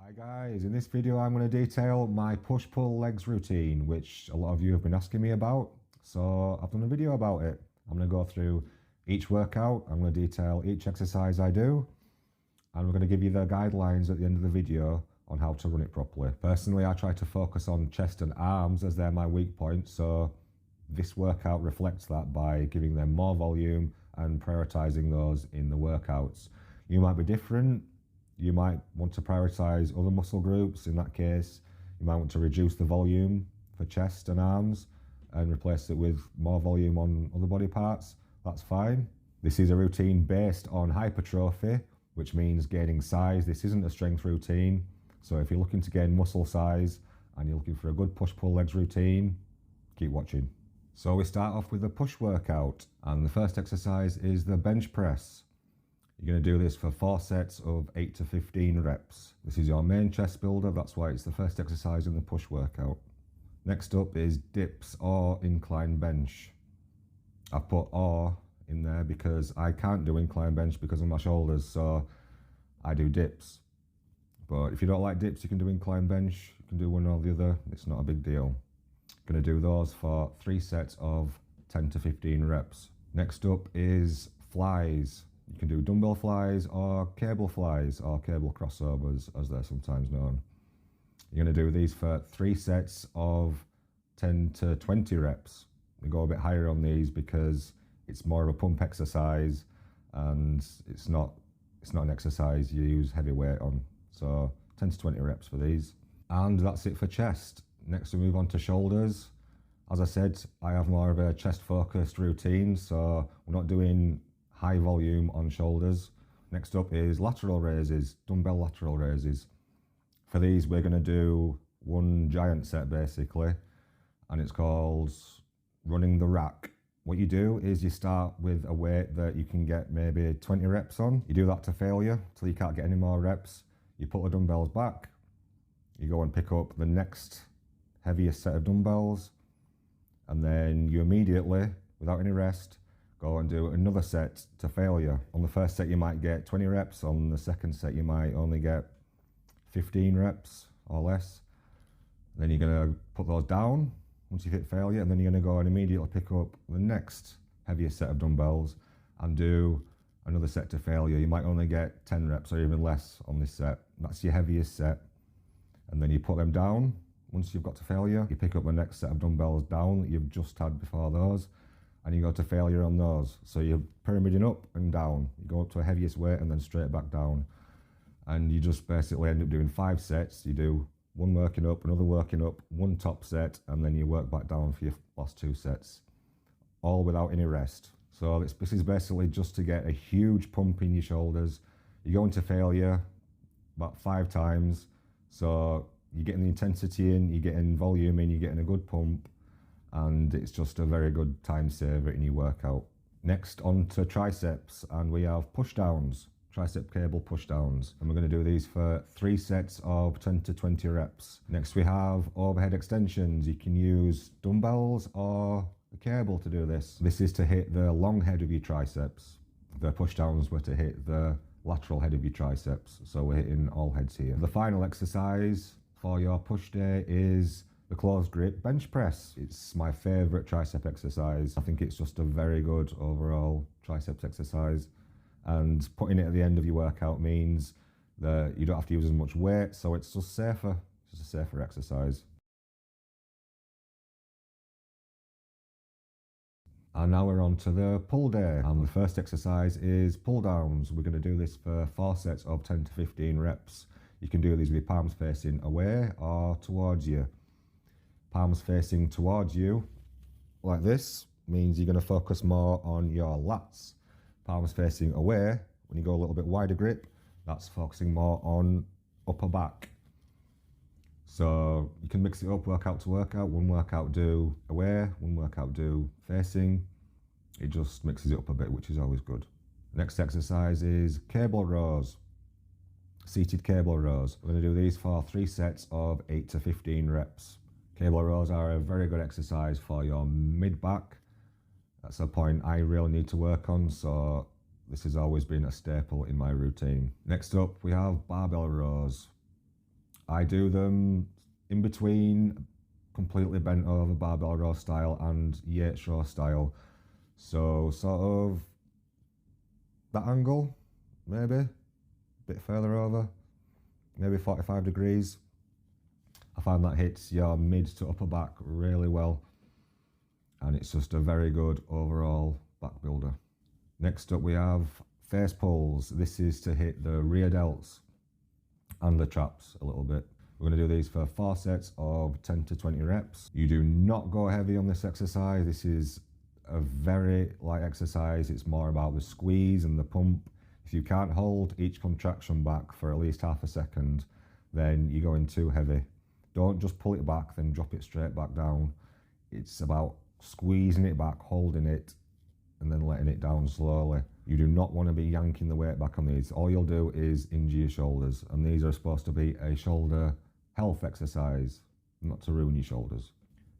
Hi guys, in this video I'm going to detail my push-pull legs routine, which a lot of you have been asking me about. So I've done a video about it. I'm going to go through each workout, I'm going to detail each exercise I do, and we're going to give you the guidelines at the end of the video on how to run it properly. Personally, I try to focus on chest and arms as they're my weak points, so this workout reflects that by giving them more volume and prioritizing those in the workouts. You might be different. You might want to prioritize other muscle groups. In that case, you might want to reduce the volume for chest and arms and replace it with more volume on other body parts. That's fine. This is a routine based on hypertrophy, which means gaining size. This isn't a strength routine. So if you're looking to gain muscle size and you're looking for a good push-pull legs routine, keep watching. So we start off with the push workout, and the first exercise is the bench press. You're going to do this for 4 sets of 8 to 15 reps. This is your main chest builder, that's why it's the first exercise in the push workout. Next up is dips or incline bench. I've put or in there because I can't do incline bench because of my shoulders, so I do dips. But if you don't like dips, you can do incline bench, you can do one or the other, it's not a big deal. Going to do those for 3 sets of 10 to 15 reps. Next up is flies. You can do dumbbell flies or cable crossovers, as they're sometimes known. You're going to do these for 3 sets of 10 to 20 reps. We go a bit higher on these because it's more of a pump exercise and it's not an exercise you use heavy weight on. So 10 to 20 reps for these. And that's it for chest. Next we move on to shoulders. As I said, I have more of a chest focused routine, so we're not doing high volume on shoulders. Next up is lateral raises, dumbbell lateral raises. For these we're going to do one giant set basically, and it's called running the rack. What you do is you start with a weight that you can get maybe 20 reps on. You do that to failure till you can't get any more reps. You put the dumbbells back, you go and pick up the next heaviest set of dumbbells, and then you immediately, without any rest, go and do another set to failure. On the first set you might get 20 reps, on the second set you might only get 15 reps or less. Then you're going to put those down once you hit failure, and then you're going to go and immediately pick up the next heaviest set of dumbbells and do another set to failure. You might only get 10 reps or even less on this set. That's your heaviest set. And then you put them down. Once you've got to failure, you pick up the next set of dumbbells down that you've just had before those, and you go to failure on those. So you're pyramiding up and down. You go up to a heaviest weight and then straight back down. And you just basically end up doing 5 sets. You do one working up, another working up, one top set, and then you work back down for your last 2 sets, all without any rest. So this is basically just to get a huge pump in your shoulders. You go into failure about 5 times. So you're getting the intensity in, you're getting volume in, you're getting a good pump, and it's just a very good time saver in your workout. Next on to triceps, and we have pushdowns, tricep cable pushdowns, and we're going to do these for 3 sets of 10 to 20 reps. Next we have overhead extensions. You can use dumbbells or a cable to do this. This is to hit the long head of your triceps. The pushdowns were to hit the lateral head of your triceps, so we're hitting all heads here. The final exercise for your push day is the closed grip bench press. It's my favorite tricep exercise. I think it's just a very good overall triceps exercise, and putting it at the end of your workout means that you don't have to use as much weight, so it's just safer. It's just a safer exercise. And now we're on to the pull day, and the first exercise is pull downs. We're going to do this for 4 sets of 10 to 15 reps. You can do these with your palms facing away or towards you. Palms facing towards you, like this, means you're going to focus more on your lats. Palms facing away, when you go a little bit wider grip, that's focusing more on upper back. So you can mix it up workout to workout. One workout do away, one workout do facing. It just mixes it up a bit, which is always good. Next exercise is cable rows. Seated cable rows. We're going to do these for 3 sets of 8 to 15 reps. Cable rows are a very good exercise for your mid-back. That's a point I really need to work on, so this has always been a staple in my routine. Next up, we have barbell rows. I do them in between completely bent over barbell row style and Yates row style. So sort of that angle, maybe a bit further over, maybe 45 degrees. I find that hits your mid to upper back really well, and it's just a very good overall back builder. Next up we have face pulls. This is to hit the rear delts and the traps a little bit. We're going to do these for 4 sets of 10 to 20 reps. You do not go heavy on this exercise. This is a very light exercise. It's more about the squeeze and the pump. If you can't hold each contraction back for at least half a second, then you're going too heavy. Don't just pull it back, then drop it straight back down. It's about squeezing it back, holding it, and then letting it down slowly. You do not want to be yanking the weight back on these. All you'll do is injure your shoulders, and these are supposed to be a shoulder health exercise, not to ruin your shoulders.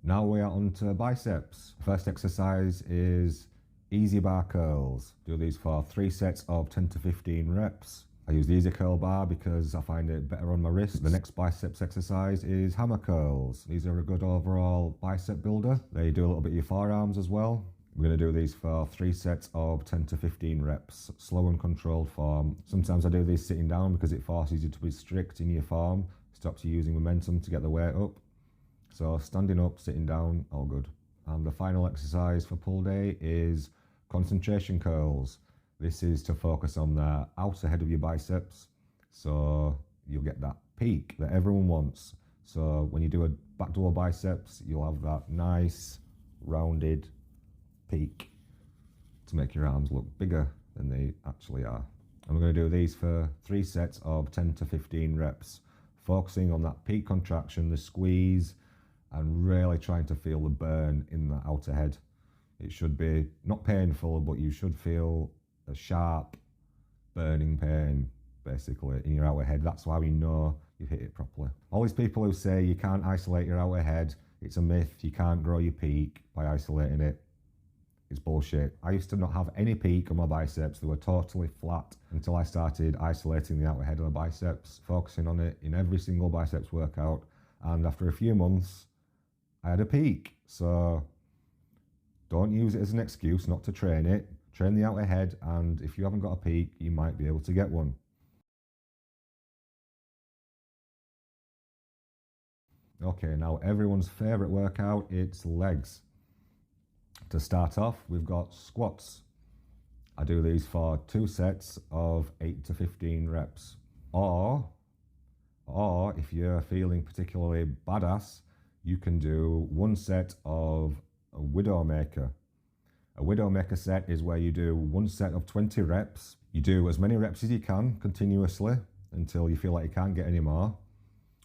Now we are on to biceps. First exercise is easy bar curls. Do these for 3 sets of 10 to 15 reps. I use the easy curl bar because I find it better on my wrist. The next biceps exercise is hammer curls. These are a good overall bicep builder. They do a little bit of your forearms as well. We're going to do these for 3 sets of 10 to 15 reps, slow and controlled form. Sometimes I do these sitting down because it forces you to be strict in your form, stops you using momentum to get the weight up. So standing up, sitting down, all good. And the final exercise for pull day is concentration curls. This is to focus on the outer head of your biceps, so you'll get that peak that everyone wants. So when you do a back double biceps, you'll have that nice rounded peak to make your arms look bigger than they actually are. And we're going to do these for 3 sets of 10 to 15 reps, focusing on that peak contraction, the squeeze, and really trying to feel the burn in the outer head. It should be not painful, but you should feel a sharp burning pain basically in your outer head. That's why we know you've hit it properly. All these people who say you can't isolate your outer head, it's a myth. You can't grow your peak by isolating it. It's bullshit. I used to not have any peak on my biceps. They were totally flat until I started isolating the outer head of the biceps, focusing on it in every single biceps workout. And after a few months, I had a peak. So don't use it as an excuse not to train it. Train the outer head, and if you haven't got a peak, you might be able to get one. Okay, now everyone's favorite workout, it's legs. To start off, we've got squats. I do these for 2 sets of 8 to 15 reps. Or if you're feeling particularly badass, you can do 1 set of a Widowmaker. A Widowmaker set is where you do 1 set of 20 reps. You do as many reps as you can continuously until you feel like you can't get any more.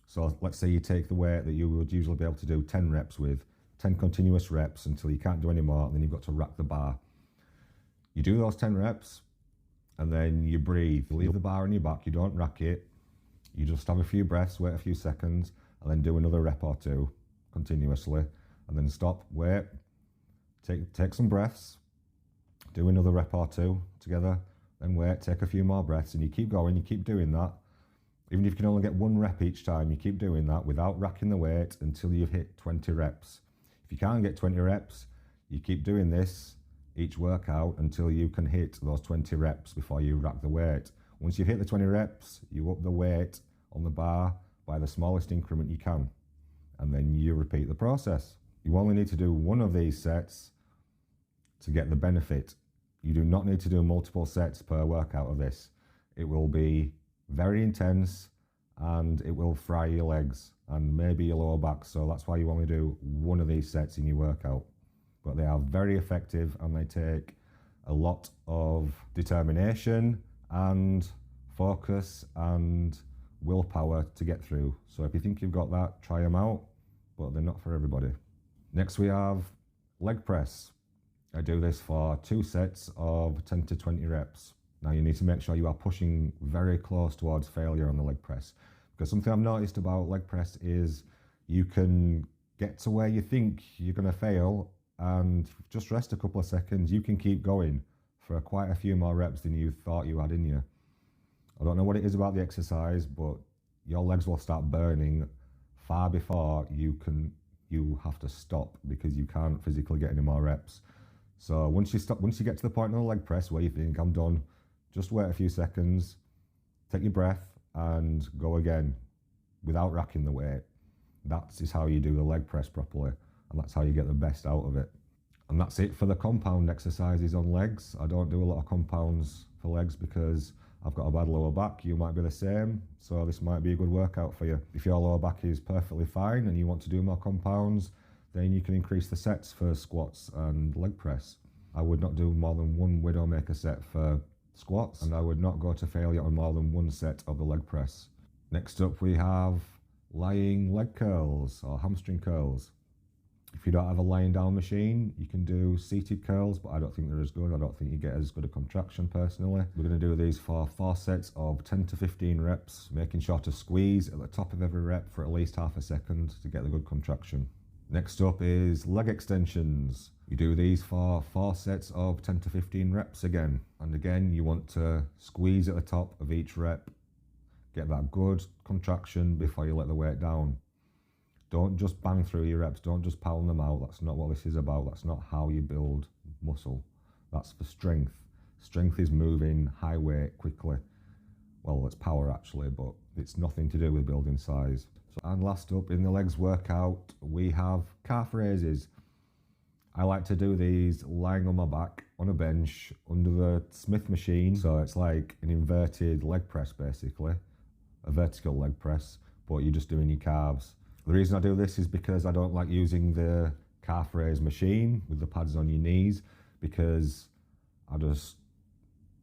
So let's say you take the weight that you would usually be able to do 10 reps with, 10 continuous reps until you can't do any more, and then you've got to rack the bar. You do those 10 reps, and then you breathe. You leave the bar on your back, you don't rack it. You just have a few breaths, wait a few seconds, and then do another rep or 2 continuously, and then stop, wait, take some breaths, do another rep or 2 together, then wait, take a few more breaths, and you keep going, you keep doing that. Even if you can only get 1 rep each time, you keep doing that without racking the weight until you've hit 20 reps. If you can't get 20 reps, you keep doing this each workout until you can hit those 20 reps before you rack the weight. Once you've hit the 20 reps, you up the weight on the bar by the smallest increment you can, and then you repeat the process. You only need to do 1 of these sets to get the benefit. You do not need to do multiple sets per workout of this. It will be very intense and it will fry your legs and maybe your lower back, so that's why you only do 1 of these sets in your workout. But they are very effective and they take a lot of determination and focus and willpower to get through. So if you think you've got that, try them out, but they're not for everybody. Next we have leg press. I do this for 2 sets of 10 to 20 reps. Now you need to make sure you are pushing very close towards failure on the leg press, because something I've noticed about leg press is you can get to where you think you're going to fail and just rest a couple of seconds. You can keep going for quite a few more reps than you thought you had in you. I don't know what it is about the exercise, but your legs will start burning far before you have to stop, because you can't physically get any more reps. So once you get to the point on the leg press where you think I'm done, just wait a few seconds, take your breath and go again without racking the weight. That is how you do the leg press properly, and that's how you get the best out of it. And that's it for the compound exercises on legs. I don't do a lot of compounds for legs because I've got a bad lower back. You might be the same, so this might be a good workout for you. If your lower back is perfectly fine and you want to do more compounds, then you can increase the sets for squats and leg press. I would not do more than one Widowmaker set for squats, and I would not go to failure on more than one set of the leg press. Next up we have lying leg curls or hamstring curls. If you don't have a lying down machine, you can do seated curls, but I don't think they're as good. I don't think you get as good a contraction personally. We're going to do these for 4 sets of 10 to 15 reps, making sure to squeeze at the top of every rep for at least half a second to get the good contraction. Next up is leg extensions. You do these for 4 sets of 10 to 15 reps again. And again, you want to squeeze at the top of each rep, get that good contraction before you let the weight down. Don't just bang through your reps, don't just pound them out. That's not what this is about. That's not how you build muscle. That's for strength. Strength is moving high weight quickly. Well, it's power actually, but it's nothing to do with building size. And last up in the legs workout, we have calf raises. I like to do these lying on my back on a bench under the Smith machine. So it's like an inverted leg press basically, a vertical leg press, but you're just doing your calves. The reason I do this is because I don't like using the calf raise machine with the pads on your knees, because I just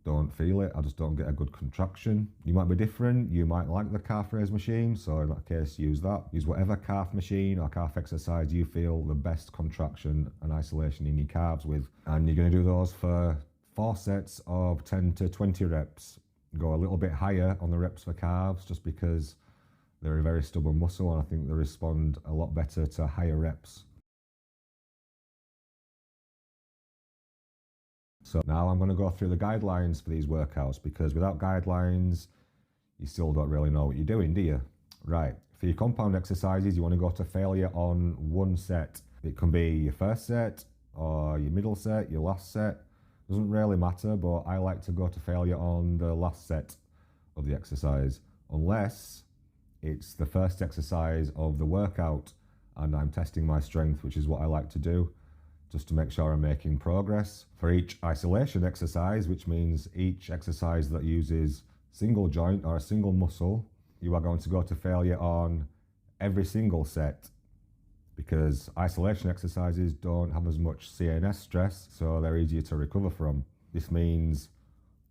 don't feel it. I just don't get a good contraction. You might be different. You might like the calf raise machine. So in that case, use that. Use whatever calf machine or calf exercise you feel the best contraction and isolation in your calves with. And you're going to do those for 4 sets of 10 to 20 reps. Go a little bit higher on the reps for calves just because they're a very stubborn muscle, and I think they respond a lot better to higher reps. So now I'm going to go through the guidelines for these workouts, because without guidelines, you still don't really know what you're doing, do you? Right, for your compound exercises, you want to go to failure on 1 set. It can be your first set, or your middle set, your last set. Doesn't really matter, but I like to go to failure on the last set of the exercise, unless it's the first exercise of the workout and I'm testing my strength, which is what I like to do, just to make sure I'm making progress. For each isolation exercise, which means each exercise that uses single joint or a single muscle, you are going to go to failure on every single set, because isolation exercises don't have as much CNS stress, so they're easier to recover from. This means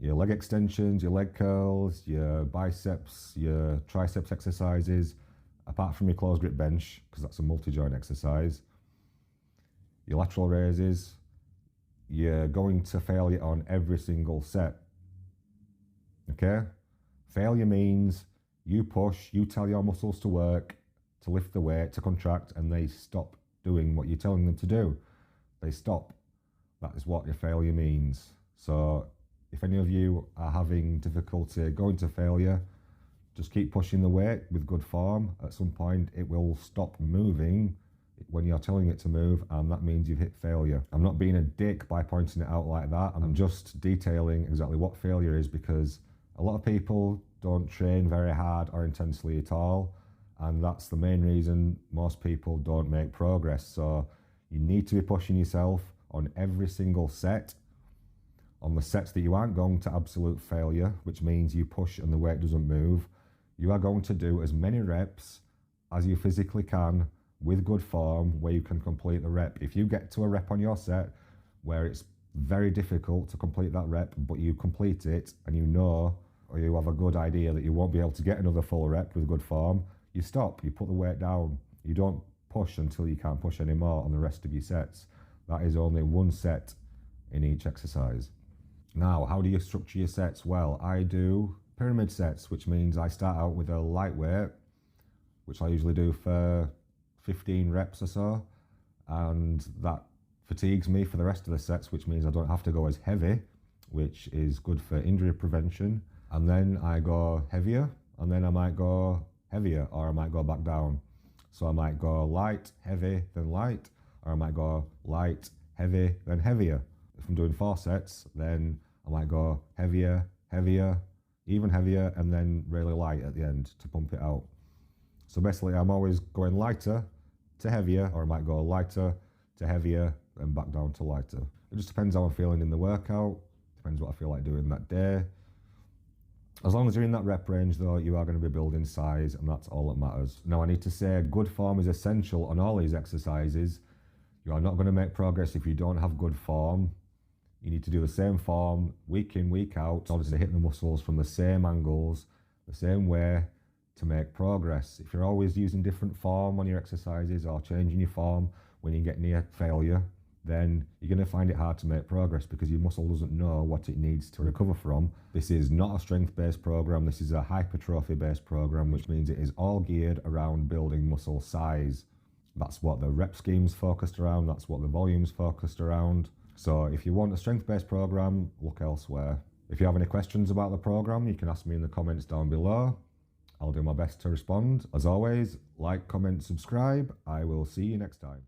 your leg extensions, your leg curls, your biceps, your triceps exercises, apart from your closed grip bench, because that's a multi-joint exercise. Your lateral raises, you're going to failure on every single set. Okay? Failure means you push, you tell your muscles to work, to lift the weight, to contract, and they stop doing what you're telling them to do. They stop. That is what your failure means. So if any of you are having difficulty going to failure, just keep pushing the weight with good form. At some point, it will stop moving when you're telling it to move, and that means you've hit failure. I'm not being a dick by pointing it out like that. I'm just detailing exactly what failure is, because a lot of people don't train very hard or intensely at all, and that's the main reason most people don't make progress. So you need to be pushing yourself on every single set. On the sets that you aren't going to absolute failure, which means you push and the weight doesn't move, you are going to do as many reps as you physically can with good form where you can complete the rep. If you get to a rep on your set where it's very difficult to complete that rep, but you complete it and you know, or you have a good idea that you won't be able to get another full rep with good form, you stop, you put the weight down. You don't push until you can't push anymore on the rest of your sets. That is only 1 set in each exercise. Now, how do you structure your sets? Well, I do pyramid sets, which means I start out with a light weight, which I usually do for 15 reps or so, and that fatigues me for the rest of the sets, which means I don't have to go as heavy, which is good for injury prevention. And then I go heavier, and then I might go heavier, or I might go back down. So I might go light, heavy, then light, or I might go light, heavy, then heavier. If I'm doing 4 sets, then I might go heavier, heavier, even heavier, and then really light at the end to pump it out. So basically I'm always going lighter to heavier, or I might go lighter to heavier and back down to lighter. It just depends how I'm feeling in the workout, depends what I feel like doing that day. As long as you're in that rep range though, you are going to be building size, and that's all that matters. Now I need to say, good form is essential on all these exercises. You are not going to make progress if you don't have good form. You need to do the same form week in, week out, in order to hit the muscles from the same angles, the same way, to make progress. If you're always using different form on your exercises or changing your form when you get near failure, then you're going to find it hard to make progress because your muscle doesn't know what it needs to recover from. This is not a strength-based program, this is a hypertrophy-based program, which means it is all geared around building muscle size. That's what the rep scheme's focused around, that's what the volume's focused around. So if you want a strength-based program, look elsewhere. If you have any questions about the program, you can ask me in the comments down below. I'll do my best to respond. As always, like, comment, subscribe. I will see you next time.